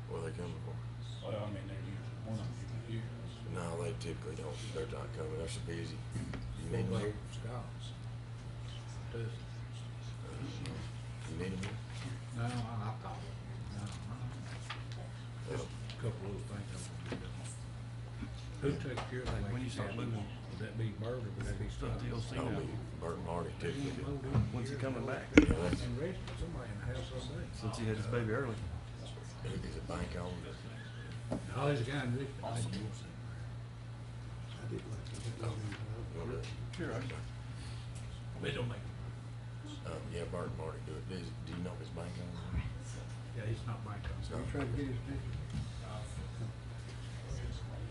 What are they coming for? Well, I mean, they're usually one of them here. No, they typically don't. They're not coming. They're so busy. You need them here? You need them here? No, I thought, no. Just a couple little things I want to do. Who takes care of that? When you start moving, Would that be Bird or would that be Steve? That'll be Bert and Marty typically do. When's he coming back? Yeah, that's, And rest, somebody in the house all day. Since he had his baby early. is it bank on? Oh, there's a guy in Richmond. Awesome. You wanna do it? Sure, I can. They don't make, Yeah, Bert and Marty do it. Do you know if it's bank on? yeah, he's not bank on. No. Trying to get his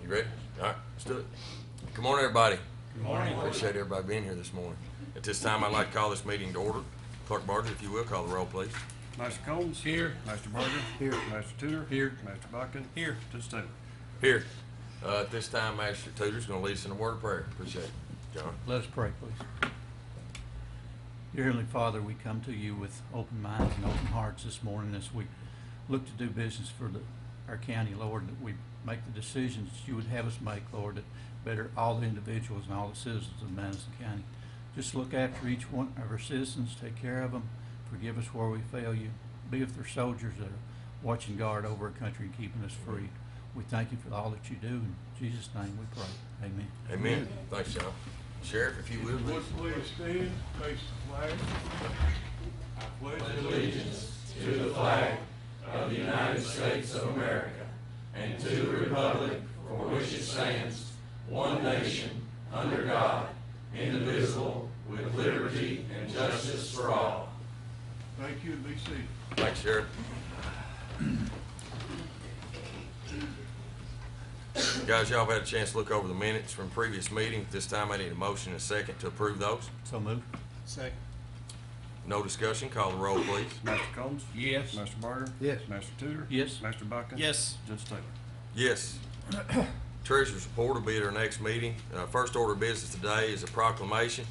You ready? All right, let's do it. Good morning, everybody. Good morning. Appreciate everybody being here this morning. At this time, I'd like to call this meeting to order. Clerk Barger, if you will, call the roll, please. Master Combs? Here. Master Barger? Here. Master Tudor? Here. Master Buckin? Here. Judge Taylor? Here. At this time, Master Tudor's going to lead us in a word of prayer. Appreciate it. John. Let us pray, please. Dear Heavenly Father, we come to you with open minds and open hearts this morning as we look to do business for our county, Lord, that we make the decisions that you would have us make, Lord, that better all the individuals and all the citizens of Madison County. Just look after each one of our citizens, take care of them, forgive us where we fail you. Be with their soldiers that are watching guard over our country and keeping us free. We thank you for all that you do. In Jesus' name we pray. Amen. Amen. Thanks, John. Sheriff, if you will, please. Please stand, face the flag. I pledge allegiance to the flag of the United States of America and to the republic for which it stands, one nation, under God, indivisible, with liberty and justice for all. Thank you, and be seated. Thanks, Sheriff. Guys, y'all have had a chance to look over the minutes from previous meetings. This time I need a motion and a second to approve those. So moved. Second. No discussion. Call the roll, please. Master Combs? Yes. Master Barger? Yes. Master Tudor? Yes. Master Buckin? Yes. Judge Taylor? Yes. Treasurer's report will be at our next meeting. First order of business today is a proclamation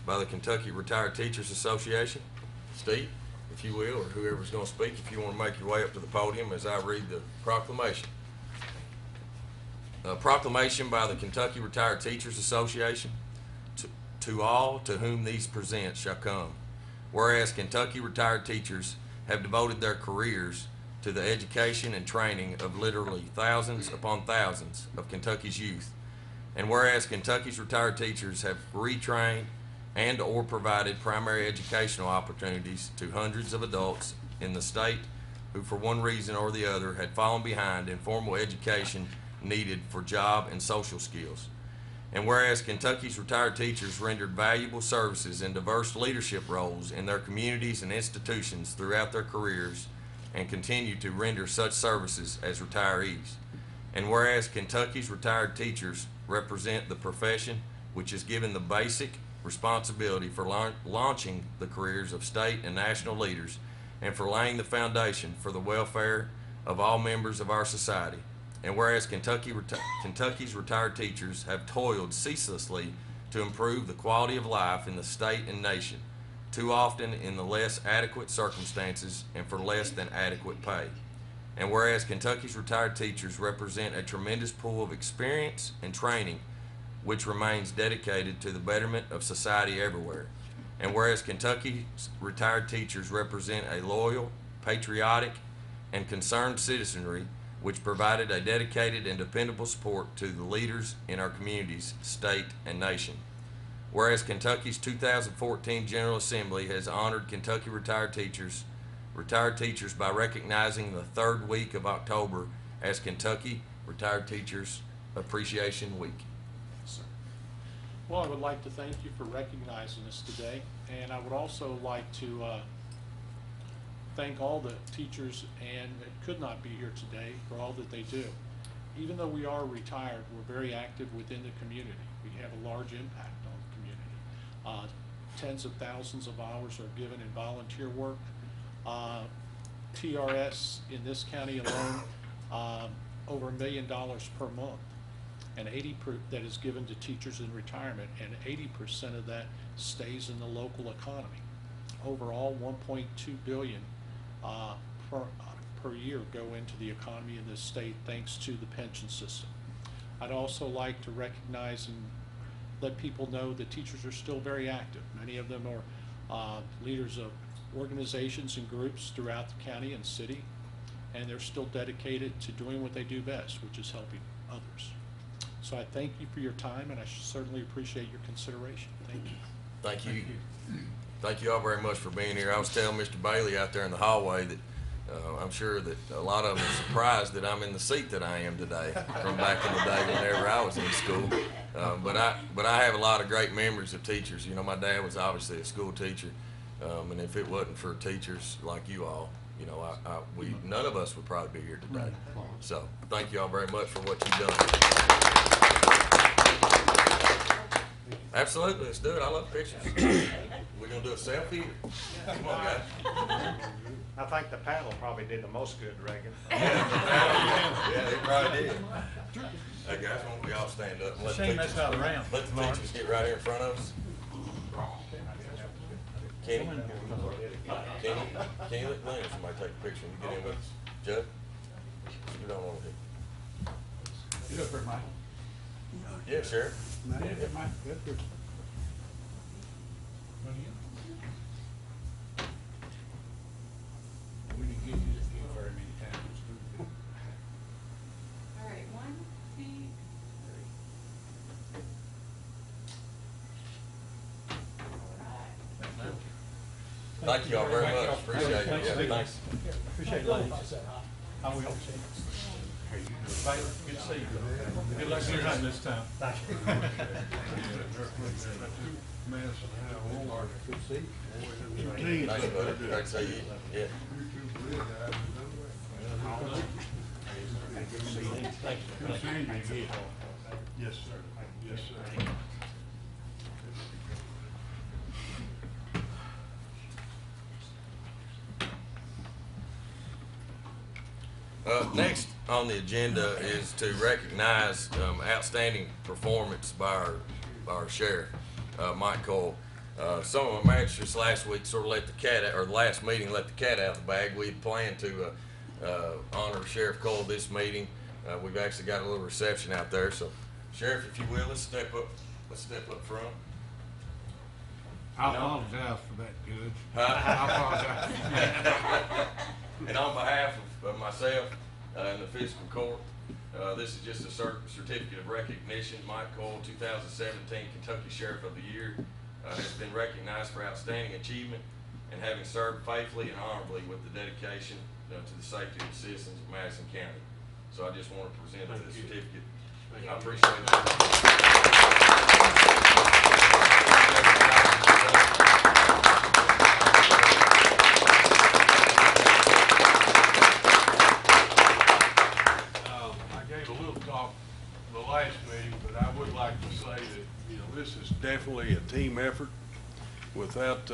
by the Kentucky Retired Teachers Association. Steve, if you will, or whoever's going to speak, if you want to make your way up to the podium as I read the proclamation. A proclamation by the Kentucky Retired Teachers Association. To all to whom these present shall come. Whereas Kentucky retired teachers have devoted their careers to the education and training of literally thousands upon thousands of Kentucky's youth. And whereas Kentucky's retired teachers have retrained and or provided primary educational opportunities to hundreds of adults in the state who for one reason or the other had fallen behind in formal education needed for job and social skills. And whereas Kentucky's retired teachers rendered valuable services in diverse leadership roles in their communities and institutions throughout their careers and continue to render such services as retirees. And whereas Kentucky's retired teachers represent the profession which is given the basic responsibility for launching the careers of state and national leaders and for laying the foundation for the welfare of all members of our society. And whereas Kentucky's retired teachers have toiled ceaselessly to improve the quality of life in the state and nation, too often in the less adequate circumstances and for less than adequate pay. And whereas Kentucky's retired teachers represent a tremendous pool of experience and training which remains dedicated to the betterment of society everywhere. And whereas Kentucky's retired teachers represent a loyal, patriotic, and concerned citizenry which provided a dedicated and dependable support to the leaders in our communities, state, and nation. Whereas Kentucky's 2014 General Assembly has honored Kentucky retired teachers by recognizing the third week of October as Kentucky Retired Teachers Appreciation Week. Well, I would like to thank you for recognizing us today, and I would also like to thank all the teachers and that could not be here today for all that they do. Even though we are retired, we're very active within the community. We have a large impact on the community. Tens of thousands of hours are given in volunteer work. TRS in this county alone, over $1 million per month, and that is given to teachers in retirement, and 80% of that stays in the local economy. Overall, $1.2 billion per year go into the economy in this state thanks to the pension system. I'd also like to recognize and let people know that teachers are still very active. Many of them are leaders of organizations and groups throughout the county and city, and they're still dedicated to doing what they do best, which is helping others. So I thank you for your time, and I certainly appreciate your consideration. Thank you. Thank you. Thank you all very much for being here. I was telling Mr. Bailey out there in the hallway that I'm sure that a lot of them are surprised that I'm in the seat that I am today from back in the day whenever I was in school. But I have a lot of great memories of teachers. You know, my dad was obviously a school teacher, and if it wasn't for teachers like you all, you know, none of us would probably be here today. So thank you all very much for what you've done. Absolutely, let's do it. I love pictures. We're gonna do a selfie? Come on, guys. I think the paddle probably did the most good, Reagan. Yeah, they probably did. Hey guys, why don't we all stand up and let the Shame that's not around. teachers get right here in front of us? Kenny, let Glenn, somebody take a picture and get in with us. Judd? You don't want to. You up there, Michael? Yeah, sure. Mike, good, good. We didn't get you this deal very many times. All right, 1, 2, 3. Thank you all very much. Appreciate it. Yeah, thanks. Appreciate it, ladies. I will. Baylor, good to see you. Good luck in your hunting this time. Thank you. Nice, buddy. Great to see you. Yeah. Yes, sir. Yes, sir. Next on the agenda is to recognize outstanding performance by our sheriff, Mike Cole. Some of my magistrates last week sort of let the cat out, or the last meeting let the cat out of the bag. We had planned to honor Sheriff Cole this meeting. We've actually got a little reception out there. So, Sheriff, if you will, let's step up front. I apologize for that, Judge. Huh? I apologize. And on behalf of myself and the Fiscal Court, this is just a certificate of recognition. Mike Cole, 2017 Kentucky Sheriff of the Year, has been recognized for outstanding achievement and having served faithfully and honorably with the dedication to the safety of the citizens of Madison County. So I just want to present the certificate. I appreciate it. Last meeting, but I would like to say that, you know, this is definitely a team effort. Without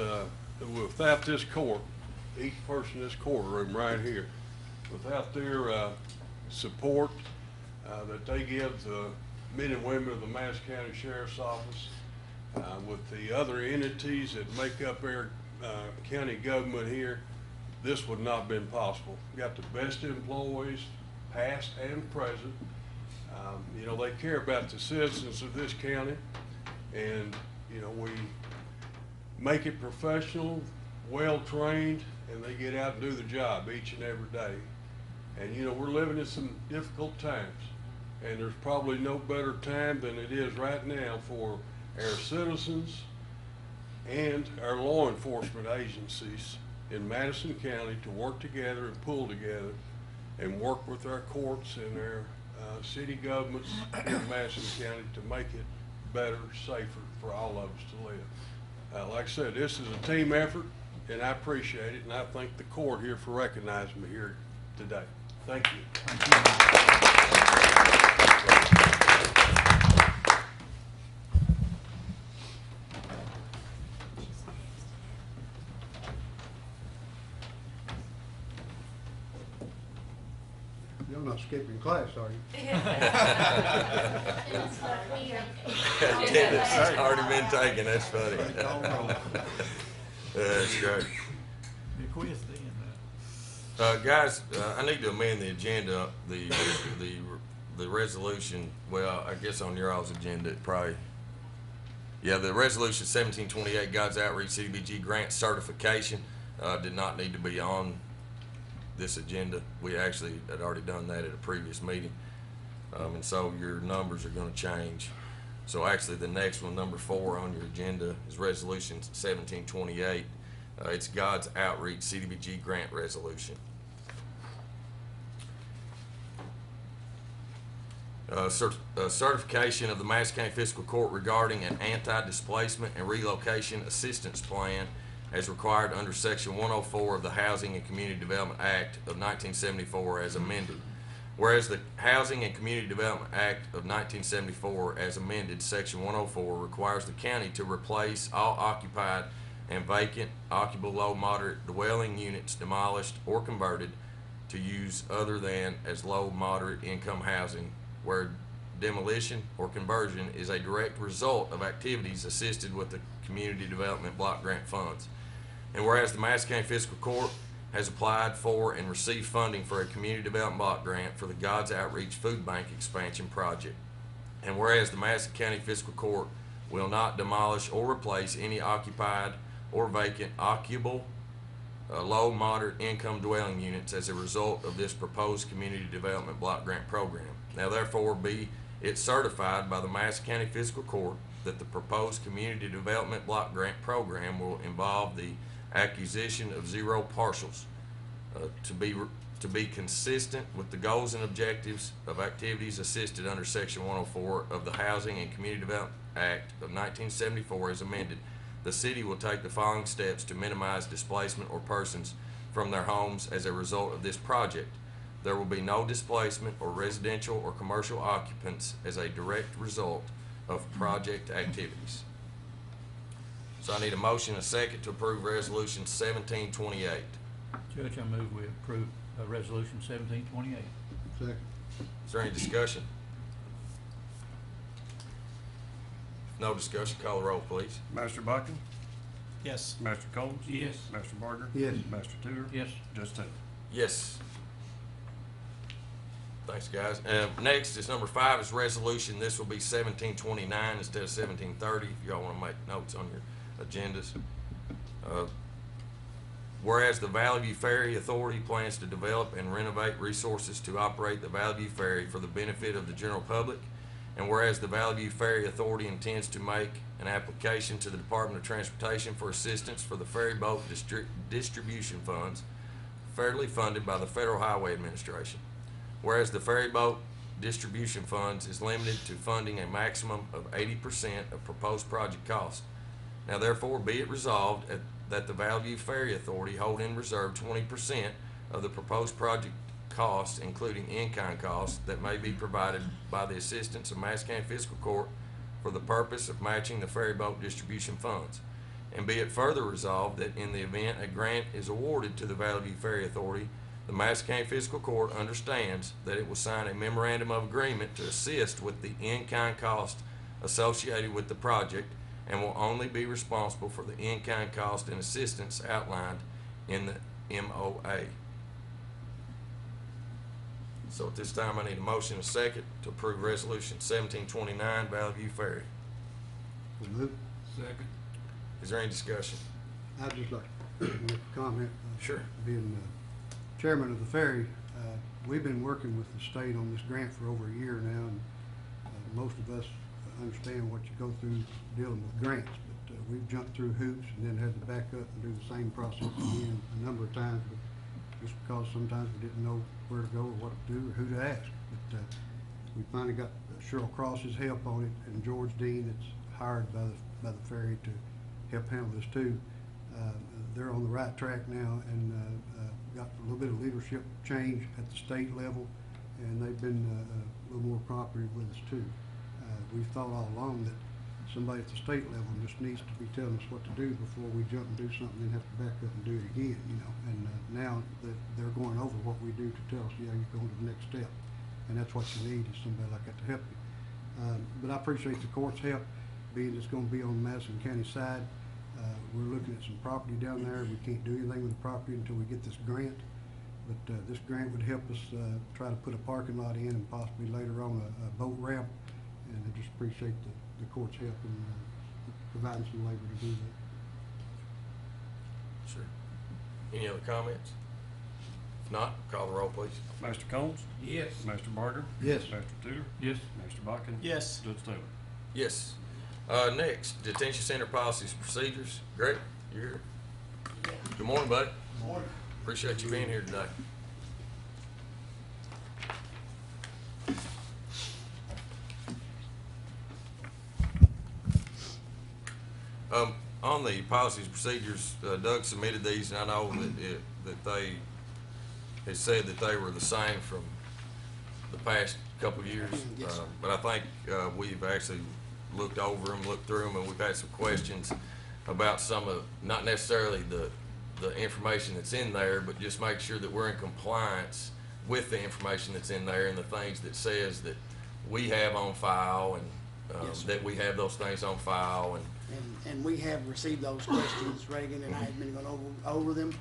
this court, each person in this courtroom right here, without their support that they give the men and women of the Madison County Sheriff's Office, with the other entities that make up our county government here, this would not have been possible. We've got the best employees, past and present. You know, they care about the citizens of this county, and, you know, we make it professional, well-trained, and they get out and do the job each and every day. And, you know, we're living in some difficult times, and there's probably no better time than it is right now for our citizens and our law enforcement agencies in Madison County to work together and pull together and work with our courts and our city governments in Madison County to make it better, safer for all of us to live. Like I said, this is a team effort, and I appreciate it, and I thank the court here for recognizing me here today. Thank you. You're not skipping class, are you? Attendance has already been taken, that's funny. That's great. The quiz then. Guys, I need to amend the agenda, the resolution, well, I guess on your all's agenda, it probably, yeah, the resolution 1728, God's Outreach CDBG grant certification, did not need to be on this agenda. We actually had already done that at a previous meeting. And so your numbers are gonna change. So actually the next one, number 4 on your agenda, is resolution 1728. It's God's Outreach CDBG grant resolution. Certification of the Madison County Fiscal Court regarding an anti-displacement and relocation assistance plan as required under Section 104 of the Housing and Community Development Act of 1974 as amended. Whereas the Housing and Community Development Act of 1974 as amended, Section 104 requires the county to replace all occupied and vacant, occupable, low, moderate dwelling units demolished or converted to use other than as low, moderate income housing, where demolition or conversion is a direct result of activities assisted with the Community Development Block Grant funds. And whereas the Madison County Fiscal Court has applied for and received funding for a Community Development Block Grant for the God's Outreach Food Bank Expansion Project. And whereas the Madison County Fiscal Court will not demolish or replace any occupied or vacant, occupable, low, moderate income dwelling units as a result of this proposed Community Development Block Grant Program. Now therefore be it certified by the Madison County Fiscal Court that the proposed Community Development Block Grant Program will involve the acquisition of 0 parcels to be consistent with the goals and objectives of activities assisted under Section 104 of the Housing and Community Development Act of 1974 as amended. The city will take the following steps to minimize displacement or persons from their homes as a result of this project. There will be no displacement or residential or commercial occupants as a direct result of project activities. So I need a motion and a second to approve resolution 1728. Judge, I move we approve resolution 1728. Second. Is there any discussion? If no discussion, call the roll, please. Master Bucking, Yes. Master Combs. Yes. Master Barger. Yes. Master Tudor. Yes. Judge Taylor. Yes. Thanks, guys. Next is number 5 is resolution. This will be 1729 instead of 1730 if y'all want to make notes on your agendas. Whereas the Valley View Ferry Authority plans to develop and renovate resources to operate the Valley View Ferry for the benefit of the general public, and whereas the Valley View Ferry Authority intends to make an application to the Department of Transportation for assistance for the ferry boat distribution funds federally funded by the Federal Highway Administration. Whereas the ferry boat distribution funds is limited to funding a maximum of 80% of proposed project cost. Now therefore be it resolved that the Valley View Ferry Authority hold in reserve 20% of the proposed project costs, including in-kind costs that may be provided by the assistance of Madison County Fiscal Court for the purpose of matching the ferry boat distribution funds. And be it further resolved that in the event a grant is awarded to the Valley View Ferry Authority, the Madison County Fiscal Court understands that it will sign a memorandum of agreement to assist with the in-kind cost associated with the project and will only be responsible for the in-kind cost and assistance outlined in the MOA. So at this time, I need a motion and a second to approve resolution 1729, Valley View Ferry. So move. Second. Is there any discussion? I'd just like to make a comment. Sure. Being chairman of the ferry, we've been working with the state on this grant for over a year now, and most of us understand what you go through dealing with grants, but we've jumped through hoops and then had to back up and do the same process again a number of times, but just because sometimes we didn't know where to go or what to do or who to ask. But we finally got Cheryl Cross's help on it, and George Dean, that's hired by the by the ferry to help handle this too. They're on the right track now and got a little bit of leadership change at the state level, and they've been a little more cooperative with us too. We've thought all along that somebody at the state level just needs to be telling us what to do before we jump and do something and have to back up and do it again, you know. And now that they're going over what we do to tell us, yeah, you're going to the next step. And that's what you need, is somebody like that to help you. But I appreciate the court's help, being it's going to be on the Madison County side. We're looking at some property down there. We can't do anything with the property until we get this grant. But this grant would help us try to put a parking lot in and possibly later on a boat ramp. And I just appreciate the court's help in providing some labor to do that. Sure. Any other comments? If not, call the roll, please. Master Combs? Yes. Master Barger? Yes. Master Tudor? Yes. Master Botkin? Yes. Judge Taylor? Yes. Next, detention center policies and procedures. Greg, you're here. Good morning, buddy. Good morning. Appreciate you being here today. On the policies and procedures, Doug submitted these, and I know that they had said that they were the same from the past couple of years. Yes, sir. But I think we've actually looked over them, looked through them, and we've had some questions about some of, not necessarily the information that's in there, but just make sure that we're in compliance with the information that's in there and the things that says that we have on file, and Yes, sir. that we have those things on file, and And we have received those questions. Reagan and I have been going over them.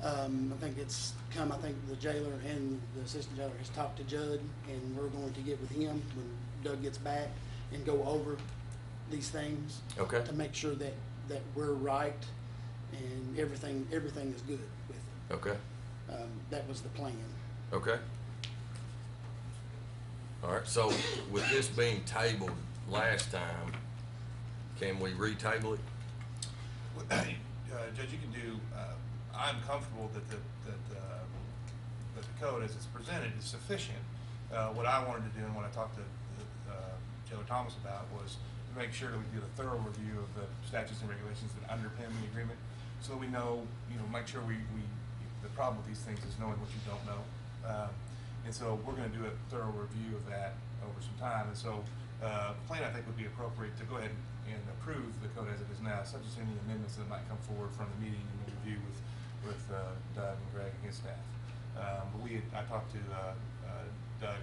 I think it's come, I think the jailer and the assistant jailer has talked to Judd, and we're going to get with him when Doug gets back and go over these things. Okay. To make sure that we're right and everything is good with it. okay, That was the plan. okay. All right, so with this being tabled last time, can we retable it? Judge, you can do, I'm comfortable that the code as it's presented is sufficient. What I wanted to do and what I talked to Jailer Thomas about was to make sure that we did a thorough review of the statutes and regulations that underpin the agreement, so that we know, make sure the problem with these things is knowing what you don't know. And so we're gonna do a thorough review of that over some time, and so plan I think would be appropriate to go ahead and approve the code as it is now, subject to any amendments that might come forward from the meeting and the review with Doug and Greg and his staff. But I talked to Doug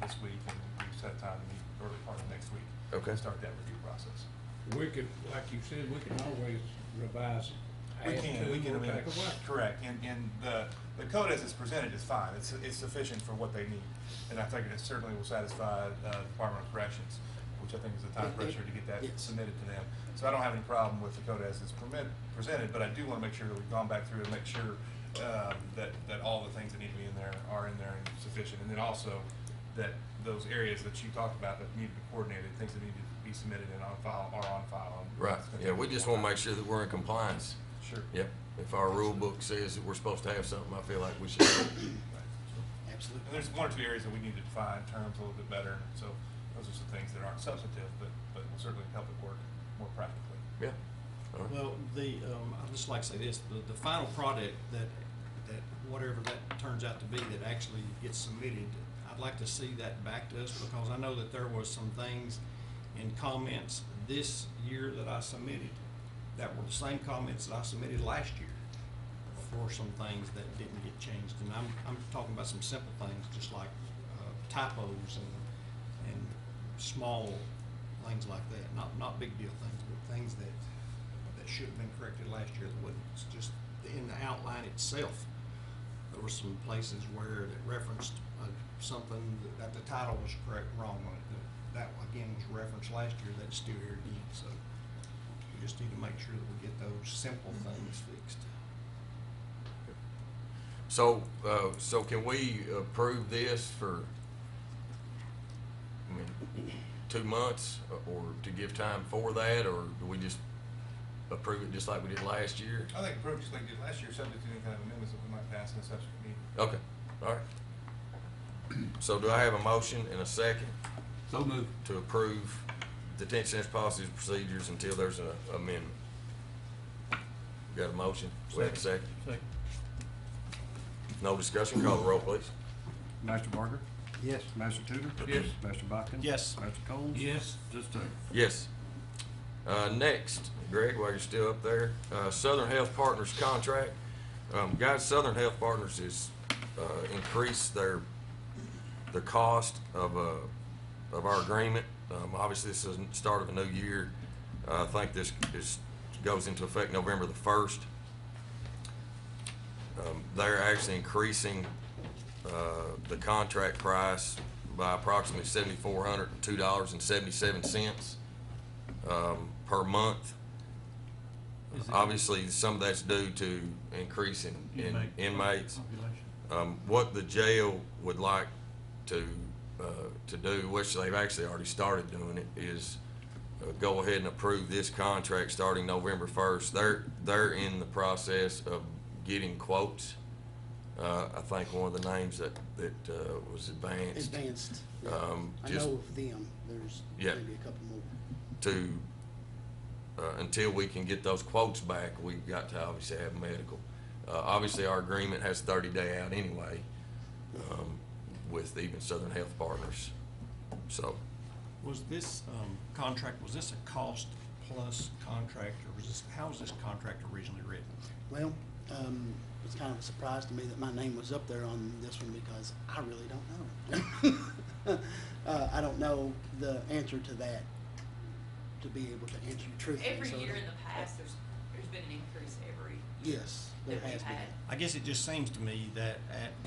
this week, and we set time to meet early part of next week. Okay. To start that review process. We could, like you said, we can always revise it. We add can, to, I mean, or take away. correct, and the code as it's presented is fine, it's sufficient for what they need, and I think it certainly will satisfy Department of Corrections, which I think is a time pressure to get that Yes. submitted to them. So I don't have any problem with the code as it's presented, but I do wanna make sure that we've gone back through and make sure that all the things that need to be in there are in there and sufficient, and then also that those areas that you talked about that need to be coordinated, things that need to be submitted and on file are on file. And Right, it's gonna yeah, take we a just while. wanna make sure that we're in compliance. Sure. Yep, if our rule book says that we're supposed to have something, I feel like we should. Absolutely. And there's one or two areas that we need to define terms a little bit better, so those are some things that aren't substantive, but will certainly help it work more practically. Yeah, all right. Well, I'd just like to say this, the final product that whatever that turns out to be that actually gets submitted, I'd like to see that back to us, because I know that there was some things in comments this year that I submitted that were the same comments that I submitted last year for some things that didn't get changed. And I'm talking about some simple things, just like typos and small things like that. Not big deal things, but things that should have been corrected last year that wasn't. It's just in the outline itself. There were some places where it referenced something that the title was wrong on it. That again was referenced last year. That's still here again. So we just need to make sure that we get those simple things fixed. So, so can we approve this for, 2 months, or to give time for that, or do we just approve it just like we did last year? I think approved just like we did last year, subject to any kind of amendments that we might pass in a subsequent meeting. Okay, all right. So do I have a motion and a second So moved. to approve detention centers policies and procedures until there's an amendment. Got a motion? We have a second? Second. No discussion, call the roll, please. Master Barker? Yes. Master Tudor? Yes. Master Botkin? Yes. Master Combs? Yes. Just Taylor? Yes. Next, Greg, while you're still up there, Southern Health Partners contract. Guys, Southern Health Partners has increased the cost of our agreement. Obviously, this is the start of a new year. I think this goes into effect November the 1st. They're actually increasing the contract price by approximately $7,402.77 per month. Is it- Obviously, some of that's due to increase in inmates. Population. What the jail would like to do, which they've actually already started doing it, is go ahead and approve this contract starting November 1st. They're in the process of getting quotes. I think one of the names that was Advanced. Advanced. Yeah. I Just know of them. There's Yeah. maybe a couple more. to until we can get those quotes back, we've got to obviously have medical. Obviously, our agreement has 30-day out anyway, with even Southern Health Partners. So, Was this contract, was this a cost plus contract, or how was this contract originally written? Well, it's kind of a surprise to me that my name was up there on this one because I really don't know. I don't know the answer to that, to be able to answer you truthfully. Every So year in the past, there's been an increase every year Yes, there that we've has been. had. I guess it just seems to me that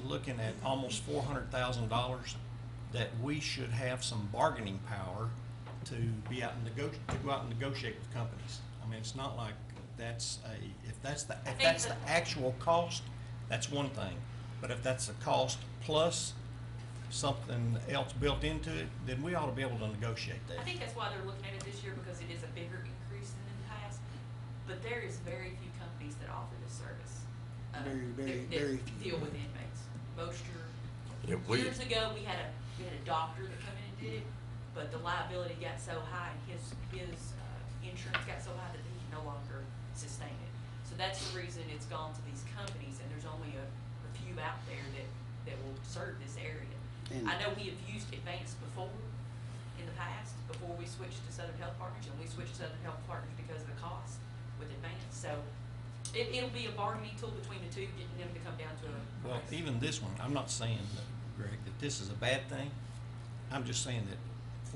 looking at almost $400,000, that we should have some bargaining power to be out and go out and negotiate with companies. I mean, it's not like if that's the actual cost, that's one thing. But if that's a cost plus something else built into it, then we ought to be able to negotiate that. I think that's why they're looking at it this year, because it is a bigger increase than in the past. But there is very few companies that offer this service. Very that few. deal with inmates. Most yeah, years ago, we had a doctor that come in and did it, but the liability got so high and his insurance got so high that he can no longer sustain it. So that's the reason it's gone to these companies, and there's only a few out there that will serve this area. And I know we have used Advanced before, in the past, before we switched to Southern Health Partners, and we switched to Southern Health Partners because of the cost with Advanced. So it'll be a bargaining tool between the two, getting them to come down to a Well, price. even this one, I'm not saying, Greg, that this is a bad thing. I'm just saying that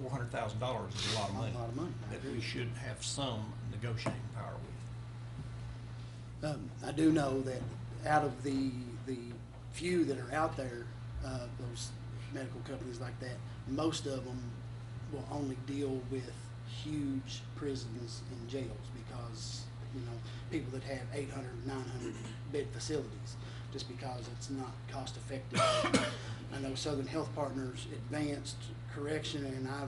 $400,000 is a lot of money. A lot of money, I That agree. we should have some negotiating power with. I do know that out of the few that are out there, those medical companies like that, most of them will only deal with huge prisons and jails because, people that have 800, 900 bed facilities, just because it's not cost effective. I know Southern Health Partners, Advanced Correction, and I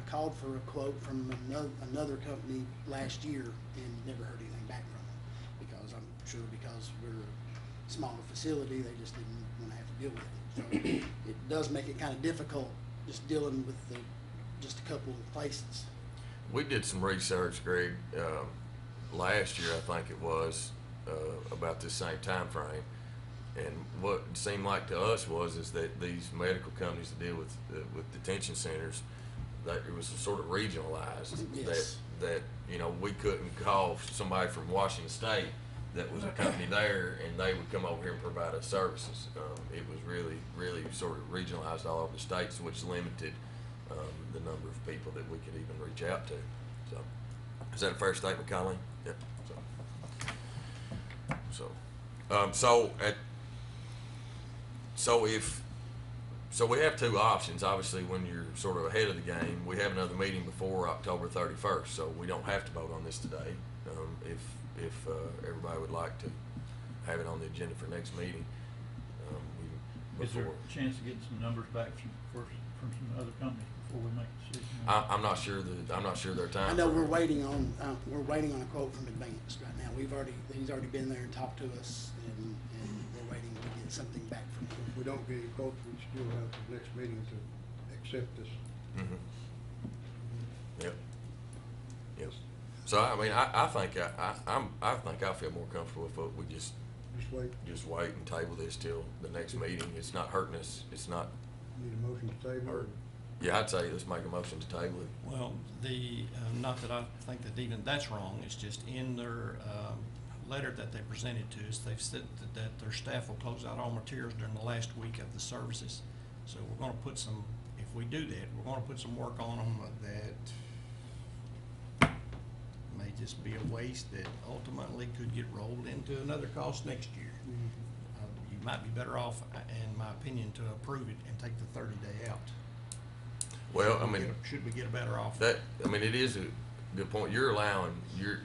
called for a quote from another company last year and never heard anything back from them, because I'm sure because we're a smaller facility, they just didn't want to have to deal with it. So it does make it kind of difficult just dealing with just a couple of places. we did some research, Greg, last year, I think it was, about this same time frame. And what it seemed like to us is that these medical companies that deal with detention centers, that it was sort of regionalized. Yes. That we couldn't call somebody from Washington State that was a company there, and they would come over here and provide us services. It was really, really sort of regionalized all over the states, which limited the number of people that we could even reach out to. So, is that a fair statement, Colleen? Yep. So we have two options. Obviously, when you're sort of ahead of the game, we have another meeting before October 31st, so we don't have to vote on this today. If everybody would like to have it on the agenda for next meeting, Is there before. a chance of getting some numbers back from some other companies before we make a decision? I'm not sure their time. I know we're waiting on a quote from Advanced right now. He's already been there and talked to us, and we're waiting to get something back from him. If we don't get any quotes, we still have the next meeting to accept this. Mm-hmm. Yep. So, I mean, I think I think I feel more comfortable if we Just wait, just wait and table this till the next meeting. It's not hurting us. It's not, need a motion to table. or, yeah, I'd say let's make a motion to table it. Well, not that I think that even that's wrong, it's just in their, letter that they presented to us, they've said that their staff will close out all materials during the last week of the services. So we're gonna put some, if we do that, we're gonna put some work on them that may just be a waste that ultimately could get rolled into another cost next year. You might be better off, in my opinion, to approve it and take the 30-day out. Well, I mean, Should we get a better offer? that, I mean, it is a good point. You're allowing,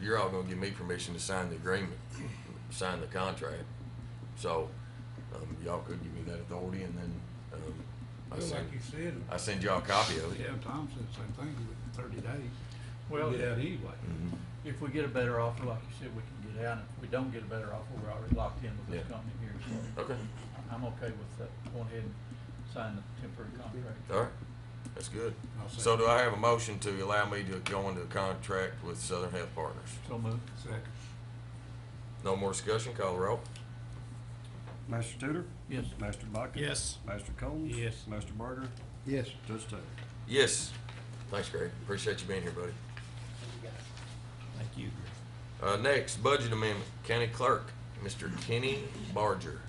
you're all gonna give me permission to sign the agreement, sign the contract. So, y'all could give me that authority, and then, Well, like you said. I send y'all a copy of it. Yeah, Tom said the same thing, with 30 days. Well, Get out anyway. Mhm. if we get a better offer, like you said, we can get out. If we don't get a better offer, we're already locked in with this Yeah. company here, so. Okay, I'm okay with that, going ahead and sign the temporary contract. all right, that's good. I'll second. So do I have a motion to allow me to go into a contract with Southern Health Partners? So moved. Second. No more discussion, call the roll. Master Tudor? Yes. Master Bucket? Yes. Master Combs? Yes. Master Barger? Yes, Judge Taylor? Yes. Thanks, Greg. Appreciate you being here, buddy. Thank you. Next, budget amendment, County Clerk, Mr. Kenny Barger,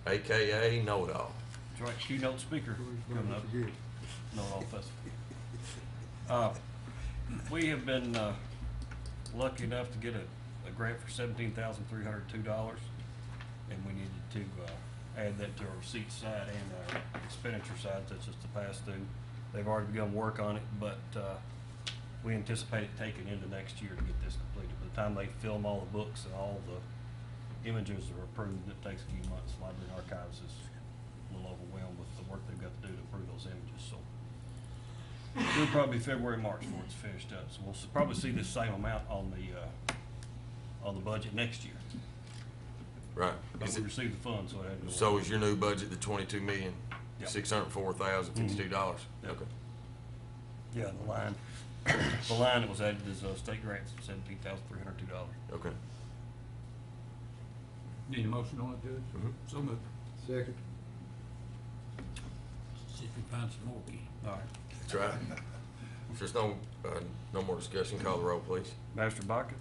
AKA Know-It-All. That's right, keynote speaker coming up. forget. No, all festival. We have been, lucky enough to get a grant for $17,302, and we needed to, add that to our receipt side and our expenditure side, that's just a pass-through. They've already begun work on it, but, we anticipate it taking into next year to get this completed. By the time they film all the books and all the images are approved, it takes a few months. Library and Archives is a little overwhelmed with the work they've got to do to approve those images, so. It'll probably be February, March before it's finished up, so we'll probably see the same amount on the budget next year. Right. But Is we it- received the funds, so it had to go. So is your new budget the $22,604,052? Yep. Okay. Yeah, the line that was added is, state grants, $17,302. Okay. Need a motion on it, Judge? Mhm. So moved. Second. See if we find some more key. All right. That's right. If there's no more discussion, call the roll, please. Master Bucket?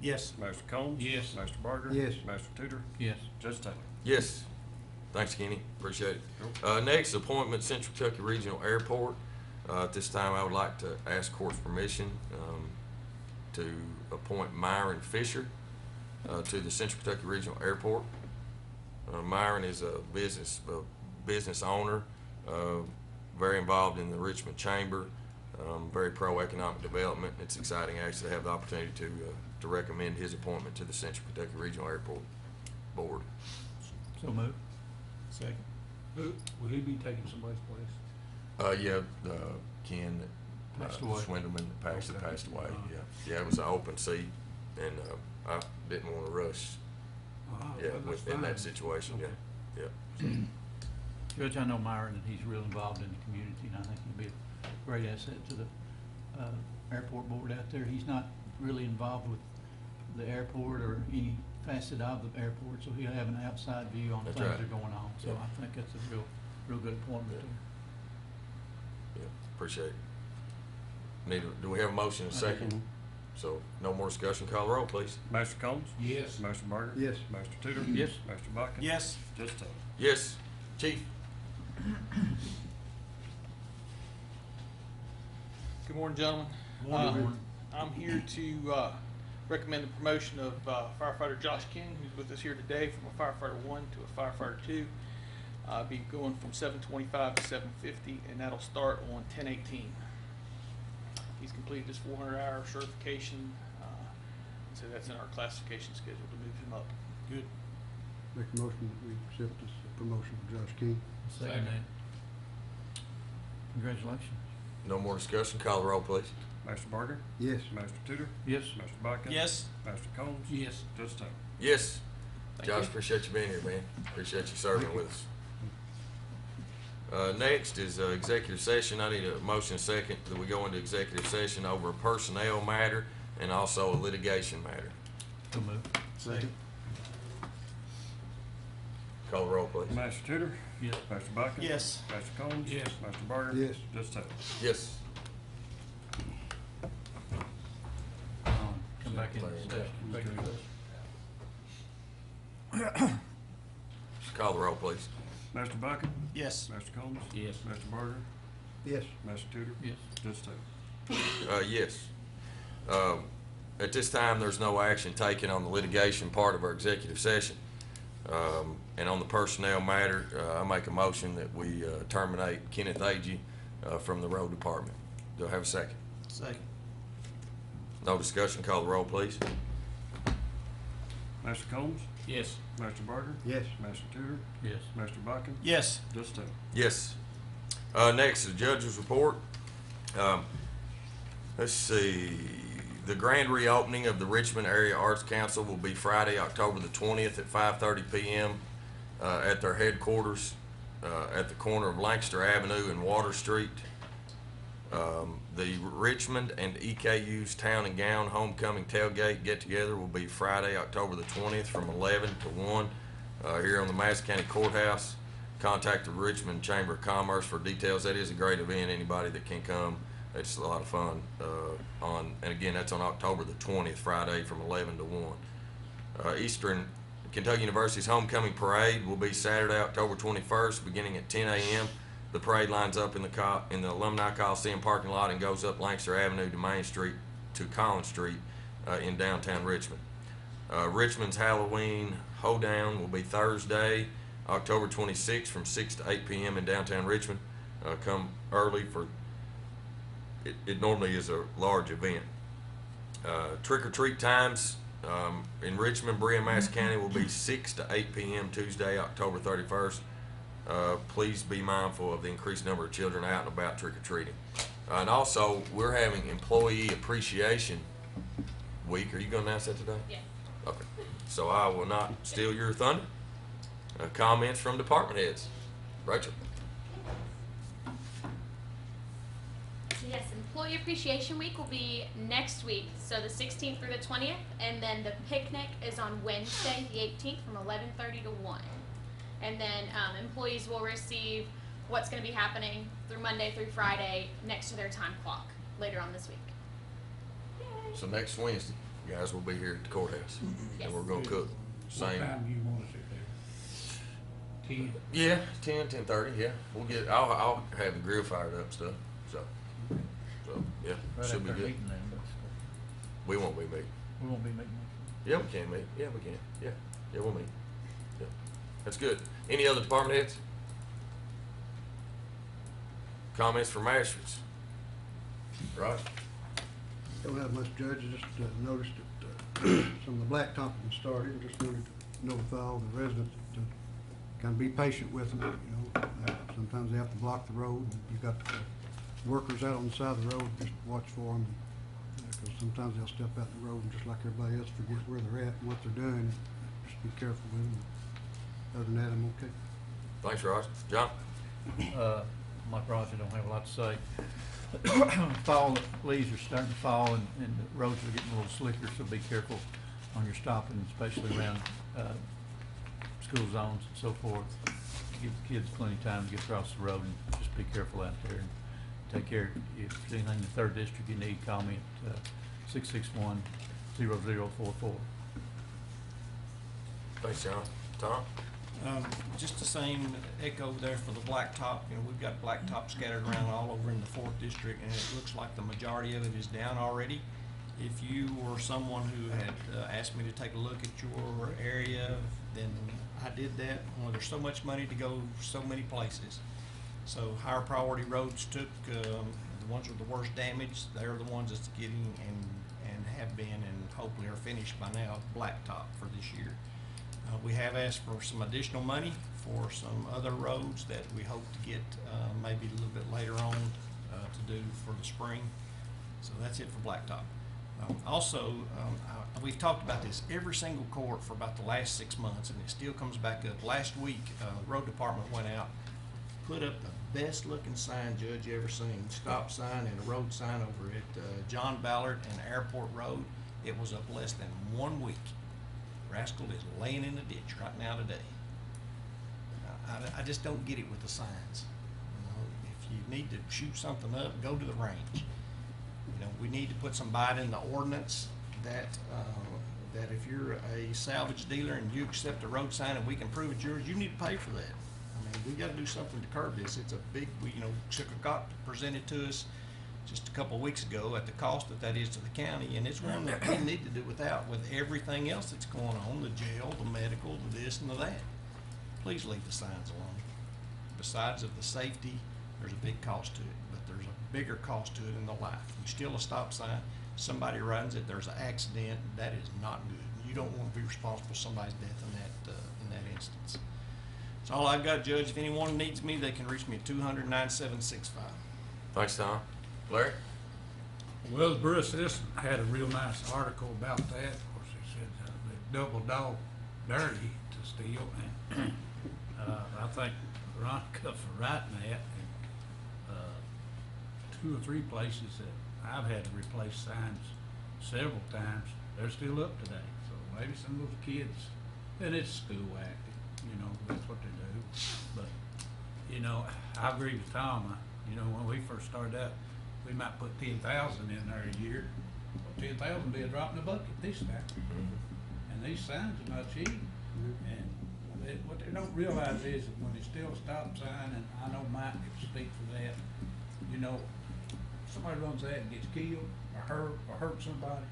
Yes. Master Combs? Yes. Master Barger? Yes. Master Tudor? Yes. Judge Taylor? Yes. Thanks, Kenny. Appreciate it. Next, appointment Central Kentucky Regional Airport. At this time, I would like to ask court's permission to appoint Myron Fisher to the Central Kentucky Regional Airport. Myron is a business owner, very involved in the Richmond Chamber, very pro-economic development. It's exciting actually to have the opportunity to recommend his appointment to the Central Kentucky Regional Airport Board. So moved. Second. Will he be taking somebody's place? Yeah, Ken Passed away. Swindleman passed Okay. away. Yeah, it was an open seat, and I didn't want to rush. Yeah, That's in fine. that situation. Okay. Yeah. Judge, I know Myron, and he's real involved in the community, and I think he'll be a great asset to the airport board out there. He's not really involved with the airport or any facet of the airport, so he'll have an outside view on That's things right. that are going on. So Yeah. I think that's a real good appointment. Yeah, appreciate it. Do we have a motion and a second? So, no more discussion, call the roll, please. Master Combs? Yes. Master Barger? Yes. Master Tudor? Yes. Master Bucket? Yes. Judge Taylor? Yes, Chief. Good morning, gentlemen. Morning. I'm here to recommend the promotion of firefighter Josh King, who's with us here today, from a firefighter 1 to a firefighter 2. Be going from 725 to 750, and that'll start on 10/18. He's completed his 400-hour certification, so that's in our classification schedule to move him up. Good. Make a motion that we accept this promotion for Josh King. Second that. Congratulations. No more discussion, call the roll, please. Master Barger? Yes. Master Tudor? Yes. Master Bucket? Yes. Master Combs? Yes. Judge Taylor? Yes. Thank Josh, you. appreciate you being here, man. Appreciate you serving with us. Next is executive session. I need a motion second that we go into executive session over a personnel matter and also a litigation matter. So move. Second. Call the roll, please. Master Tudor? Yes. Master Bucking? Yes. Master Combs? Yes. Master Barger? Yes. Judge Taylor? Yes. Come back in session. Call the roll, please. Master Bucking? Yes. Master Combs? Yes. Master Barger? Yes. Master Tudor? Yes. Judge Taylor? Yes. At this time, there's no action taken on the litigation part of our executive session. And on the personnel matter, I make a motion that we terminate Kenneth Agee from the road department. Do I have a second? Second. No discussion. Call the roll, please. Master Combs? Yes. Master Barger? Yes. Master Tudor? Yes. Master Bucking? Yes. Judge Taylor? Yes. Next, the judge's report. Let's see. The grand reopening of the Richmond Area Arts Council will be Friday, October the 20th at 5:30 p.m. At their headquarters at the corner of Lancaster Avenue and Water Street. The Richmond and EKU's Town and Gown Homecoming Tailgate Get-Together will be Friday, October the 20th from 11 to 1 here on the Madison County Courthouse. Contact the Richmond Chamber of Commerce for details. That is a great event. Anybody that can come, it's a lot of fun. And again, that's on October the 20th, Friday from 11 to 1. Eastern Kentucky University's Homecoming Parade will be Saturday, October 21st, beginning at 10 a.m. The parade lines up in the Alumni Coliseum parking lot and goes up Lancaster Avenue to Main Street to Collins Street in downtown Richmond. Richmond's Halloween Hoedown will be Thursday, October 26th from 6 to 8 p.m. in downtown Richmond. Come early for it normally is a large event. Trick-or-treat times in Richmond, Bree and Madison County will be 6 to 8 p.m. Tuesday, October 31st. Please be mindful of the increased number of children out and about trick-or-treating. And also, we're having Employee Appreciation Week. Are you going to announce that today? Yeah. Okay. So I will not steal your thunder. Comments from department heads. Rachel. Yes, Employee Appreciation Week will be next week, so the 16th through the 20th, and then the picnic is on Wednesday, the 18th, from 11:30 to 1. And then employees will receive what's going to be happening through Monday through Friday next to their time clock later on this week. Yay. So next Wednesday, you guys will be here at the courthouse, Yes. and we're gonna cook. What Same. time do you want us there? 10? Yeah, 10:30. Yeah, we'll get. I'll have the grill fired up and stuff. So yeah, Right should be after good. meeting then, but We won't be meeting. we won't be meeting. Yeah, we can meet. Yeah, we can. Yeah, we'll meet. Yeah, that's good. Any other department heads? Comments from magistrates? Right. Don't have much, Judge. I just noticed that some of the blacktopping started, and just wanted to notify all the residents to kind of be patient with them, you know. Sometimes they have to block the road, and you've got the workers out on the side of the road, just watch for them. Because sometimes they'll step out in the road and just like everybody else forget where they're at and what they're doing. Just be careful with them. Other than that, I'm okay. Thanks, Roger. John? Like Roger, don't have a lot to say. Fall, leaves are starting to fall and the roads are getting a little slicker, so be careful on your stopping, especially around, school zones and so forth. Give the kids plenty of time to get across the road and just be careful out there and take care. If there's anything in the 3rd District you need, call me at, 661-0044. Thanks, John. Tom? Just the same echo there for the blacktop. You know, we've got blacktop scattered around all over in the 4th District, and it looks like the majority of it is down already. If you were someone who had asked me to take a look at your area, then I did that. Well, there's so much money to go so many places. So higher priority roads took, the ones with the worst damage, they're the ones that's getting and have been and hopefully are finished by now, blacktop for this year. We have asked for some additional money for some other roads that we hope to get maybe a little bit later on to do for the spring. So that's it for blacktop. We've talked about this every single court for about the last 6 months, and it still comes back up. Last week, the road department went out, put up the best looking sign, Judge, you ever seen. Stop sign and a road sign over at John Ballard and Airport Road. It was up less than 1 week. Rascal is laying in the ditch right now today. I just don't get it with the signs. You know, if you need to shoot something up, go to the range. You know, we need to put some bite in the ordinance that that if you're a salvage dealer and you accept a road sign and we can prove it's yours, you need to pay for that. I mean, we got to do something to curb this. It's a big, you know, Chickasaw presented to us just a couple of weeks ago at the cost that is to the county, and it's one that we need to do without with everything else that's going on, the jail, the medical, the this and the that. Please leave the signs alone. Besides of the safety, there's a big cost to it, but there's a bigger cost to it in the life. You steal a stop sign, somebody runs it, there's an accident, that is not good. You don't want to be responsible for somebody's death in that instance. That's all I've got, Judge. If anyone needs me, they can reach me at 200-9765. Thanks, Tom. Larry? Well, the Bruce Citizen had a real nice article about that. Of course, they said the double dog dirty to steal, and I think Veronica for writing that, and 2 or 3 places that I've had to replace signs several times, they're still up today. So maybe some of those kids, and it's school acting, you know, that's what they do. But, you know, I agree with Tom. You know, when we first started out, we might put 10,000 in there a year. Well, 10,000 would be a drop in the bucket this time. And these signs are not cheap. And what they don't realize is that when they steal a stop sign, and I know Mike can speak for that, you know, somebody runs that and gets killed or hurt somebody,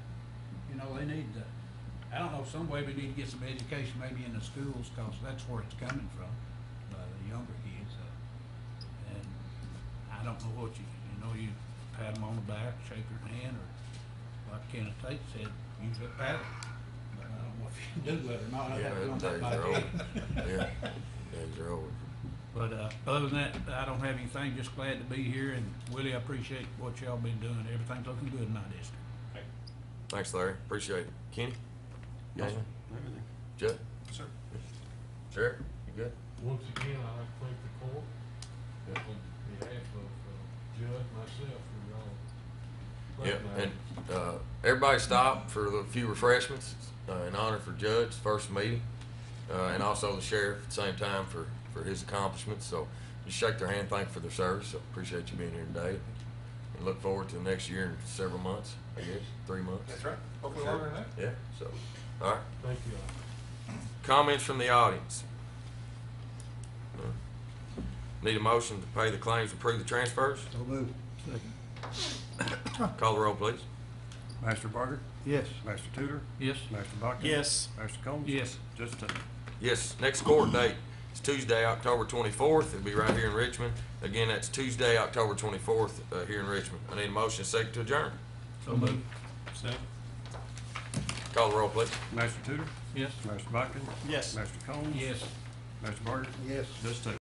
you know, they need to, I don't know, some way we need to get some education maybe in the schools, because that's where it's coming from, the younger kids. And I don't know what you know, you pat them on the back, shake their hand, or like Kenneth Tate said, use that paddle. But I don't know if you can do that or not. I'd have to run that by you. Yeah, days are over. But other than that, I don't have anything. Just glad to be here, and Willie, I appreciate what y'all been doing. Everything's looking good in my district. Thanks, Larry. Appreciate it. Kenny? Yes, sir. Anything? Judd? Sir. Sheriff, you good? Once again, I'd like to thank the court, on behalf of Judd, myself, for y'all. Yep, and everybody stop for a few refreshments in honor for Judd's first meeting, and also the sheriff at the same time for his accomplishments. So just shake their hand, thank for their service. So appreciate you being here today, and look forward to the next year in several months. I guess 3 months. That's right. Hopefully longer than that. Yeah. So, all right. Thank you all. Comments from the audience. Need a motion to pay the claims, approve the transfers. So moved. Call the roll, please. Master Barger? Yes. Master Tudor? Yes. Master Buckton? Yes. Master Combs? Yes. Judge Taylor? Yes, next court date is Tuesday, October 24th. It'll be right here in Richmond. Again, that's Tuesday, October 24th, here in Richmond. I need a motion second to adjourn. So moved. Second. Call the roll, please. Master Tudor? Yes. Master Buckton? Yes. Master Combs? Yes. Master Barger? Yes. Judge Taylor?